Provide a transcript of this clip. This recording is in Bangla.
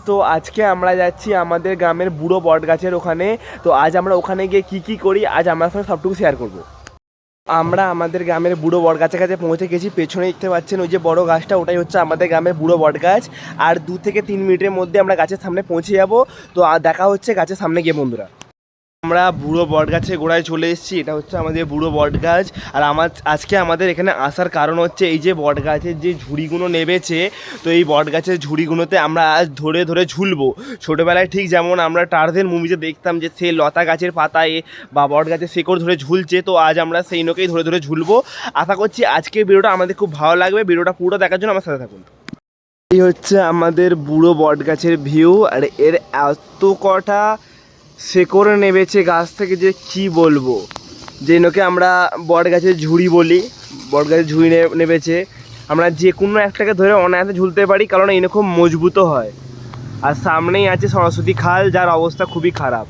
তো আজকে আমরা যাচ্ছি আমাদের গ্রামের বুড়ো বট গাছের ওখানে। তো আজ আমরা ওখানে গিয়ে কী করি আজ আমার সঙ্গে সবটুকু শেয়ার করব। আমরা আমাদের গ্রামের বুড়ো বট গাছের কাছে পৌঁছে গেছি। পেছনে দেখতে পাচ্ছেন ওই যে বড় গাছটা, ওটাই হচ্ছে আমাদের গ্রামের বুড়ো বট গাছ। আর 2 থেকে 3 মিনিটের মধ্যে আমরা গাছের সামনে পৌঁছে যাব। তো দেখা হচ্ছে গাছের সামনে গিয়ে বন্ধুরা। আমরা বুড়ো বট গাছের গোড়ায় চলে এসেছি। এটা হচ্ছে আমাদের বুড়ো বট গাছ। আর আজকে আমাদের এখানে আসার কারণ হচ্ছে এই যে বট গাছের যে ঝুড়িগুলো নেবেছে, তো এই বট গাছের ঝুড়িগুলোতে আমরা আজ ধরে ধরে ঝুলবো। ছোটোবেলায় ঠিক যেমন আমরা টার্জেন মুভিতে দেখতাম যে সে লতা গাছের পাতায় বা বট গাছের শেকড় ধরে ঝুলছে, তো আজ আমরা সেই নকেই ধরে ধরে ঝুলবো। আশা করছি আজকের ভিডিওটা আমাদের খুব ভালো লাগবে। ভিডিওটা পুরো দেখার জন্য আমার সাথে থাকুন। এই হচ্ছে আমাদের বুড়ো বট গাছের ভিউ। আর এর এত কটা শেকড় নেবেছে গাছ থেকে যে কি বলবো, যে নোকে আমরা বট গাছের ঝুড়ি বলি। বট গাছের ঝুড়ি নেবেছে। আমরা যে কোনো একটাকে ধরে অনায়াসে ঝুলতে পারি, কারণ এনে খুব মজবুতও হয়। আর সামনেই আছে সরস্বতী খাল, যার অবস্থা খুবই খারাপ।